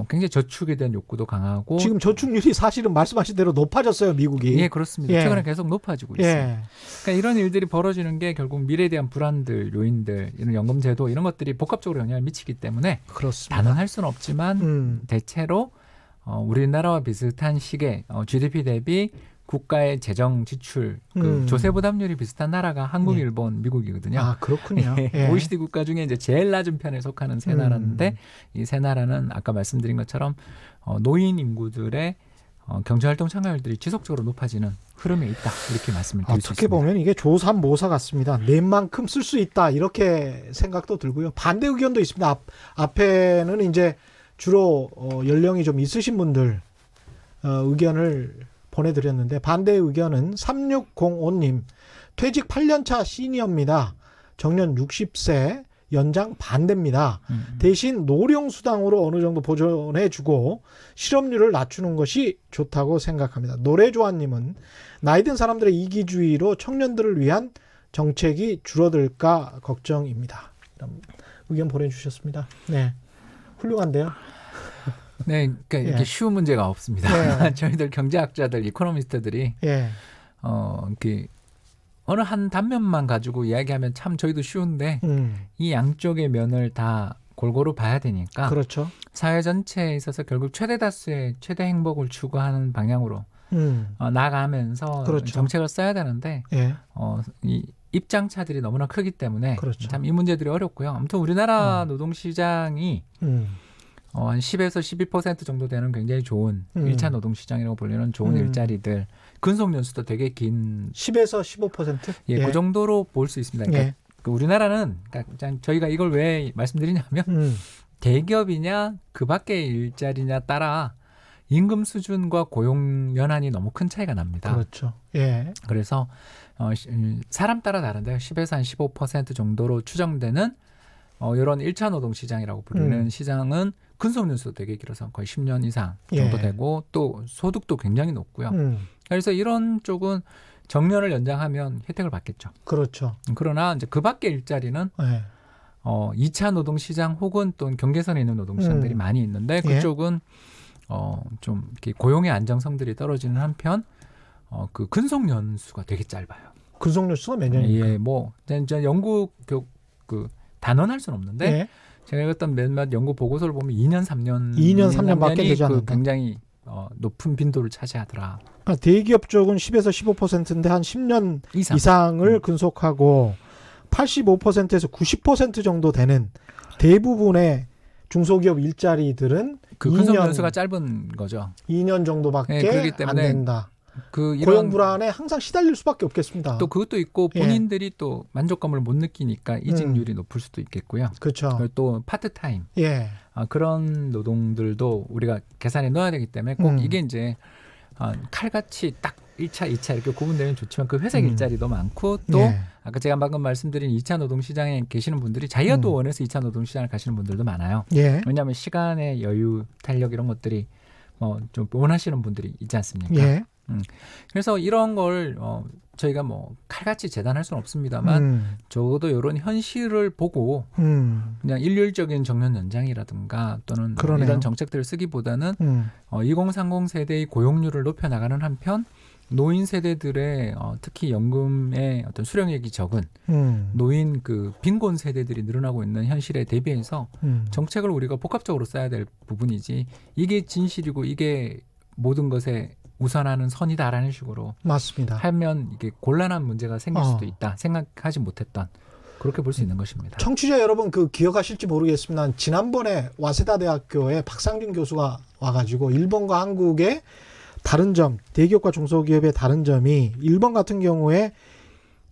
굉장히 저축에 대한 욕구도 강하고 지금 저축률이 사실은 말씀하신 대로 높아졌어요, 미국이. 예, 그렇습니다. 예. 최근에 계속 높아지고 있어요. 예. 그러니까 이런 일들이 벌어지는 게 결국 미래에 대한 불안들, 요인들, 이런 연금제도 이런 것들이 복합적으로 영향을 미치기 때문에 그렇습니다. 단언할 수는 없지만 대체로 우리나라와 비슷한 시기에 GDP 대비 국가의 재정 지출, 조세 부담률이 비슷한 나라가 한국, 예. 일본, 미국이거든요. 아, 그렇군요. 예. OECD 국가 중에 이제 제일 낮은 편에 속하는 세 나라인데 이 세 나라는 아까 말씀드린 것처럼 노인 인구들의 경제활동 참가율들이 지속적으로 높아지는 흐름에 있다 이렇게 말씀을 드릴 수 어떻게 있습니다. 보면 이게 조삼모사 같습니다. 낸만큼 쓸 수 있다 이렇게 생각도 들고요. 반대 의견도 있습니다. 앞에는 이제 주로 연령이 좀 있으신 분들 의견을 보내드렸는데 반대 의견은 3605님 퇴직 8년차 시니어입니다. 정년 60세 연장 반대입니다. 대신 노령수당으로 어느 정도 보존해주고 실업률을 낮추는 것이 좋다고 생각합니다. 노래조아님은 나이든 사람들의 이기주의로 청년들을 위한 정책이 줄어들까 걱정입니다. 이런 의견 보내주셨습니다. 네, 훌륭한데요. 네, 그러니까 이렇게 예. 쉬운 문제가 없습니다. 네. 저희들 경제학자들, 이코노미스트들이 예, 이렇게 어느 한 단면만 가지고 이야기하면 참 저희도 쉬운데 이 양쪽의 면을 다 골고루 봐야 되니까 그렇죠. 사회 전체에 있어서 결국 최대 다수의 최대 행복을 추구하는 방향으로 나아가면서 그렇죠. 정책을 써야 되는데 예, 이 입장차들이 너무나 크기 때문에 그렇죠. 참 이 문제들이 어렵고요. 아무튼 우리나라 노동시장이 한 10에서 12% 정도 되는 굉장히 좋은 1차 노동시장이라고 불리는 좋은 일자리들 근속 연수도 되게 긴 10에서 15%? 예, 그 정도로 볼 수 있습니다. 그러니까 예. 그 우리나라는 그러니까 저희가 이걸 왜 말씀드리냐면 대기업이냐 그 밖의 일자리냐 따라 임금 수준과 고용 연한이 너무 큰 차이가 납니다. 그렇죠. 예. 그래서 사람 따라 다른데요. 10에서 한 15% 정도로 추정되는 이런 1차 노동 시장이라고 부르는 시장은 근속 연수도 되게 길어서 거의 10년 이상 정도 예. 되고 또 소득도 굉장히 높고요. 그래서 이런 쪽은 정년을 연장하면 혜택을 받겠죠. 그렇죠. 그러나 이제 그 밖의 일자리는 예. 2차 노동 시장 혹은 또 경계선에 있는 노동 시장들이 많이 있는데 그쪽은 좀 이렇게 고용의 안정성들이 떨어지는 한편 그 근속 연수가 되게 짧아요. 근속 연수가 몇 년입니까? 예, 뭐 이제 연구 그 단언할 수는 없는데 예. 제가 읽었던 몇몇 연구 보고서를 보면 2년, 3년밖에 되지 그 않는다. 굉장히 높은 빈도를 차지하더라. 그러니까 대기업 쪽은 10에서 15%인데 한 10년 이상을 근속하고 85%에서 90% 정도 되는 대부분의 중소기업 일자리들은 그 근속 연수가 짧은 거죠. 2년 정도밖에 그렇기 안 때문에 된다. 그 고용 불안에 항상 시달릴 수밖에 없겠습니다. 또 그것도 있고 본인들이 또 만족감을 못 느끼니까 이직률이 높을 수도 있겠고요. 그렇죠. 그리고 또 파트타임 예. 그런 노동들도 우리가 계산에 넣어야 되기 때문에 꼭 이게 이제 칼같이 딱 1차, 2차 이렇게 구분되면 좋지만 그 회색 일자리도 많고 또 예. 아까 제가 방금 말씀드린 2차 노동시장에 계시는 분들이 자기가 또 원해서 2차 노동시장을 가시는 분들도 많아요. 예. 왜냐하면 시간의 여유, 탄력 이런 것들이 좀 원하시는 분들이 있지 않습니까? 예. 그래서 이런 걸 저희가 뭐 칼같이 재단할 수는 없습니다만 적어도 이런 현실을 보고 그냥 일률적인 정년 연장이라든가 또는 그러네요. 이런 정책들을 쓰기보다는 2030 세대의 고용률을 높여 나가는 한편 노인 세대들의 특히 연금의 어떤 수령액이 적은 노인 그 빈곤 세대들이 늘어나고 있는 현실에 대비해서 정책을 우리가 복합적으로 써야 될 부분이지 이게 진실이고 이게 모든 것에 우선하는 선이다라는 식으로 맞습니다. 하면 이게 곤란한 문제가 생길 수도 있다. 생각하지 못했던 그렇게 볼 수 있는 것입니다. 청취자 여러분 기억하실지 모르겠습니다. 지난번에 와세다 대학교에 박상준 교수가 와가지고 일본과 한국의 다른 점, 대기업과 중소기업의 다른 점이 일본 같은 경우에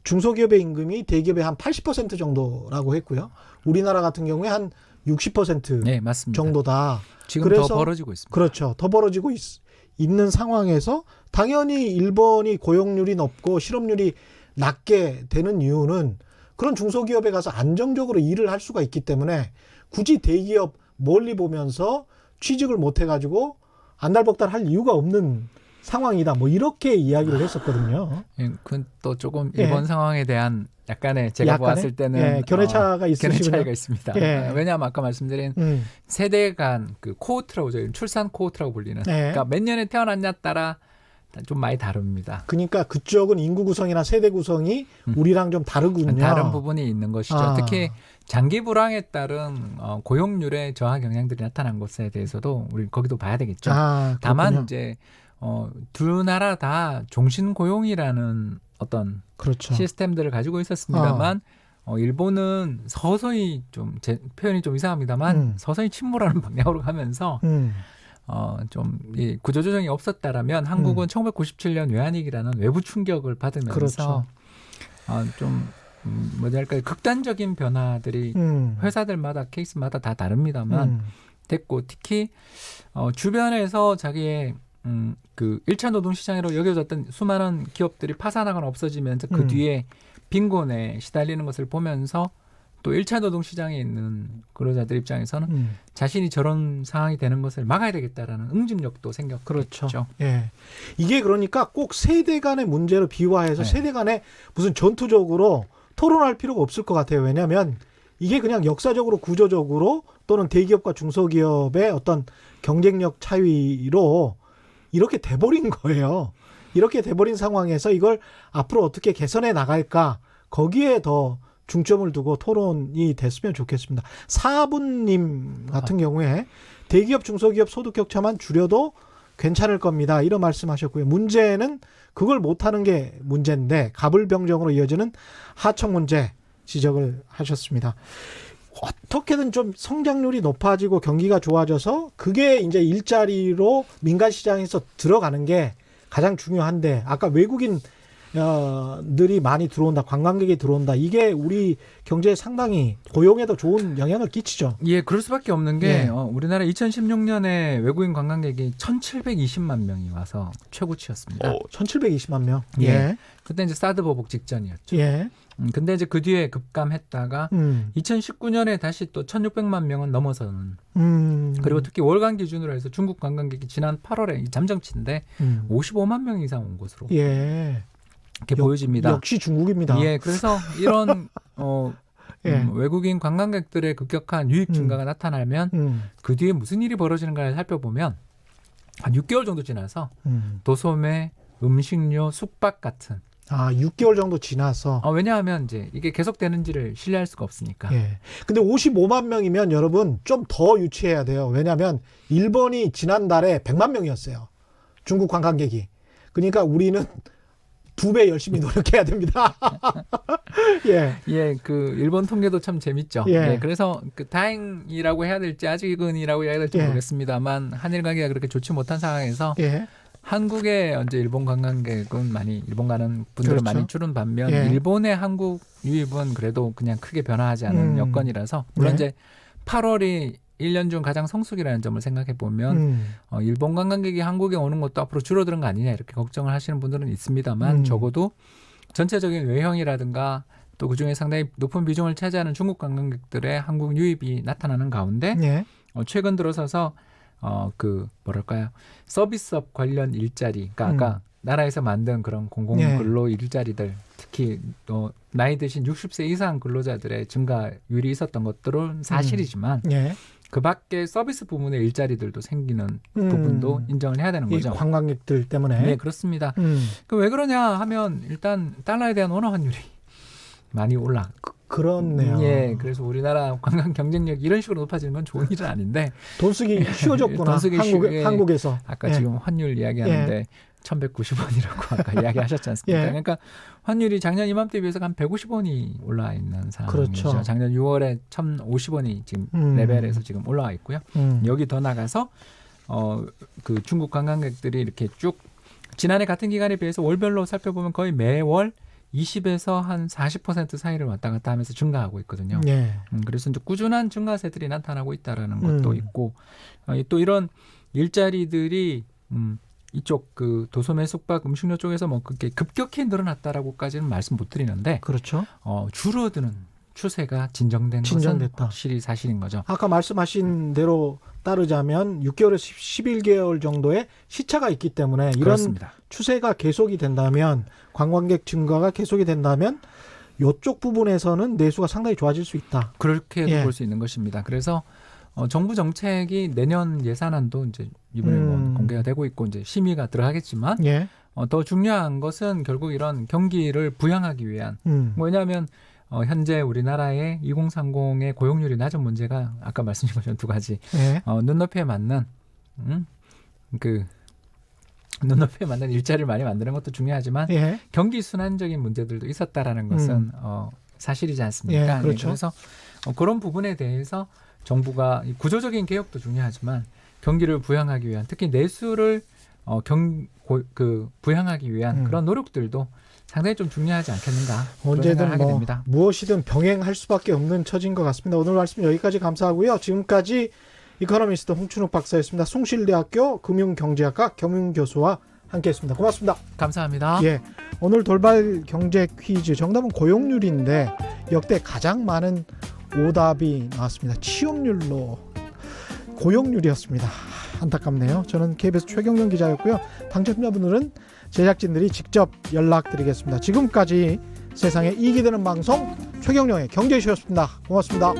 중소기업의 임금이 대기업의 한 80% 정도라고 했고요. 우리나라 같은 경우에 한 60% 네, 맞습니다. 정도다. 지금 그래서, 더 벌어지고 있습니다. 그렇죠. 더 벌어지고 있는 상황에서 당연히 일본이 고용률이 높고 실업률이 낮게 되는 이유는 그런 중소기업에 가서 안정적으로 일을 할 수가 있기 때문에 굳이 대기업 멀리 보면서 취직을 못 해가지고 안달복달 할 이유가 없는 상황이다. 뭐 이렇게 이야기를 했었거든요. 그건 또 조금 일본 상황에 대한 약간의 제가 보았을 때는 견해차가 있으시군요. 견해차이가 있습니다. 왜냐하면 아까 말씀드린 세대 간 그 코호트라고 저희 출산 코호트라고 불리는 그러니까 몇 년에 태어났냐 따라 좀 많이 다릅니다. 그러니까 그쪽은 인구 구성이나 세대 구성이 우리랑 좀 다르군요. 다른 부분이 있는 것이죠. 특히 장기 불황에 따른 고용률의 저하 경향들이 나타난 것에 대해서도 우리 거기도 봐야 되겠죠. 다만 이제 두 나라 다 종신 고용이라는 어떤 그렇죠. 시스템들을 가지고 있었습니다만 일본은 서서히 좀 제 표현이 좀 이상합니다만 서서히 침몰하는 방향으로 가면서 좀 이 구조조정이 없었다라면 한국은 1997년 외환위기라는 외부 충격을 받으면서 그렇죠. 좀 뭐랄까요 극단적인 변화들이 회사들마다 케이스마다 다 다릅니다만 됐고 특히 주변에서 자기의 그 1차 노동 시장으로 여겨졌던 수많은 기업들이 파산하거나 없어지면서 그 뒤에 빈곤에 시달리는 것을 보면서 또 1차 노동 시장에 있는 근로자들 입장에서는 자신이 저런 상황이 되는 것을 막아야 되겠다라는 응집력도 생겼죠. 그렇죠. 예. 이게 그러니까 꼭 세대 간의 문제로 비화해서 네. 세대 간에 무슨 전투적으로 토론할 필요가 없을 것 같아요. 왜냐하면 이게 그냥 역사적으로 구조적으로 또는 대기업과 중소기업의 어떤 경쟁력 차이로 이렇게 돼버린 거예요. 이렇게 돼버린 상황에서 이걸 앞으로 어떻게 개선해 나갈까 거기에 더 중점을 두고 토론이 됐으면 좋겠습니다. 사부님 같은 경우에 대기업 중소기업 소득 격차만 줄여도 괜찮을 겁니다. 이런 말씀하셨고요. 문제는 그걸 못하는 게 문제인데 가불병정으로 이어지는 하청 문제 지적을 하셨습니다. 어떻게든 좀 성장률이 높아지고 경기가 좋아져서 그게 이제 일자리로 민간 시장에서 들어가는 게 가장 중요한데 아까 외국인 들이 많이 들어온다, 관광객이 들어온다. 이게 우리 경제에 상당히 고용에도 좋은 영향을 끼치죠. 예, 그럴 수밖에 없는 게 예. 우리나라 2016년에 외국인 관광객이 1,720만 명이 와서 최고치였습니다. 1,720만 명. 예. 예. 그때 이제 사드 보복 직전이었죠. 예. 근데 이제 그 뒤에 급감했다가 2019년에 다시 또 1,600만 명은 넘어서는 그리고 특히 월간 기준으로 해서 중국 관광객이 지난 8월에 잠정치인데 55만 명 이상 온 것으로 예. 이렇게 보여집니다. 역시 중국입니다. 예, 그래서 이런 예. 외국인 관광객들의 급격한 유입 증가가 나타나면 그 뒤에 무슨 일이 벌어지는가를 살펴보면 한 6개월 정도 지나서 도소매, 음식료, 숙박 같은 6개월 정도 지나서. 왜냐하면 이제 이게 계속되는지를 신뢰할 수가 없으니까. 예. 근데 55만 명이면 여러분 좀 더 유치해야 돼요. 왜냐하면 일본이 지난달에 100만 명이었어요. 중국 관광객이. 그러니까 우리는 2배 열심히 노력해야 됩니다. 예. 예, 그 일본 통계도 참 재밌죠. 예. 예, 그래서 그 다행이라고 해야 될지 아직은이라고 해야 될지 예. 모르겠습니다만 한일 관계가 그렇게 좋지 못한 상황에서 예. 한국에 이제 일본 관광객은 많이 일본 가는 분들은 그렇죠. 많이 줄은 반면 예. 일본의 한국 유입은 그래도 그냥 크게 변화하지 않은 여건이라서 물론 네. 이제 8월이 1년 중 가장 성수기라는 점을 생각해 보면 일본 관광객이 한국에 오는 것도 앞으로 줄어드는 거 아니냐 이렇게 걱정을 하시는 분들은 있습니다만 적어도 전체적인 외형이라든가 또 그중에 상당히 높은 비중을 차지하는 중국 관광객들의 한국 유입이 나타나는 가운데 예. 최근 들어서서 그 뭐랄까요 서비스업 관련 일자리 그러니까 아까 나라에서 만든 그런 공공근로 일자리들 특히 나이 드신 60세 이상 근로자들의 증가율이 있었던 것들은 사실이지만 예. 그 밖에 서비스 부문의 일자리들도 생기는 부분도 인정을 해야 되는 이 거죠. 관광객들 때문에. 네, 그렇습니다. 그 왜 그러냐 하면 일단 달러에 대한 원화 환율이 많이 올라. 그렇네요. 예, 그래서 우리나라 관광 경쟁력이 이런 식으로 높아지는 건 좋은 일은 아닌데 돈 쓰기 쉬워졌구나. 돈 쓰기 한국에서. 아까 예. 지금 환율 이야기하는데 1,190원이라고 아까 이야기하셨지 않습니까? 예. 그러니까 환율이 작년 이맘때 비해서 한 150원이 올라와 있는 상황이죠. 그렇죠. 작년 6월에 1,050원이 지금 레벨에서 지금 올라와 있고요. 여기 더 나가서 그 중국 관광객들이 이렇게 쭉 지난해 같은 기간에 비해서 월별로 살펴보면 거의 매월 20에서 한 40% 사이를 왔다 갔다 하면서 증가하고 있거든요. 예. 그래서 이제 꾸준한 증가세들이 나타나고 있다라는 것도 있고 또 이런 일자리들이 이쪽 그 도소매 숙박 음식료 쪽에서 뭐 그렇게 급격히 늘어났다라고까지는 말씀 못 드리는데 그렇죠. 줄어드는 추세가 진정된 것은 진정됐다. 확실히 사실인 거죠. 아까 말씀하신 대로 따르자면 6개월에서 11개월 정도의 시차가 있기 때문에 이런 그렇습니다. 추세가 계속이 된다면 관광객 증가가 계속이 된다면 이쪽 부분에서는 내수가 상당히 좋아질 수 있다. 그렇게도 예. 볼 수 있는 것입니다. 그래서 정부 정책이 내년 예산안도 이제 이번에 뭐 공개가 되고 있고 이제 심의가 들어가겠지만 예. 더 중요한 것은 결국 이런 경기를 부양하기 위한 왜냐하면 현재 우리나라의 2030의 고용률이 낮은 문제가 아까 말씀드린 것처럼 두 가지 예. 눈높이에 맞는 그 눈높이에 맞는 일자리를 많이 만드는 것도 중요하지만 예. 경기 순환적인 문제들도 있었다라는 것은 사실이지 않습니까? 예, 그렇죠. 그래서 그런 부분에 대해서 정부가 구조적인 개혁도 중요하지만 경기를 부양하기 위한 특히 내수를 부양하기 위한 그런 노력들도 상당히 좀 중요하지 않겠는가 그런 생각을 언제든 하게 됩니다. 무엇이든 병행할 수밖에 없는 처지인 것 같습니다. 오늘 말씀 여기까지 감사하고요. 지금까지 이코노미스트 홍춘욱 박사였습니다. 숭실대학교 금융경제학과 겸임교수와 함께했습니다. 고맙습니다. 감사합니다. 예, 오늘 돌발 경제 퀴즈 정답은 고용률인데 역대 가장 많은 오답이 나왔습니다. 취업률로 고용률이었습니다. 안타깝네요. 저는 KBS 최경영 기자였고요. 당첨자분들은 제작진들이 직접 연락드리겠습니다. 지금까지 세상에 이익이 되는 방송 최경영의 경제쇼였습니다. 고맙습니다.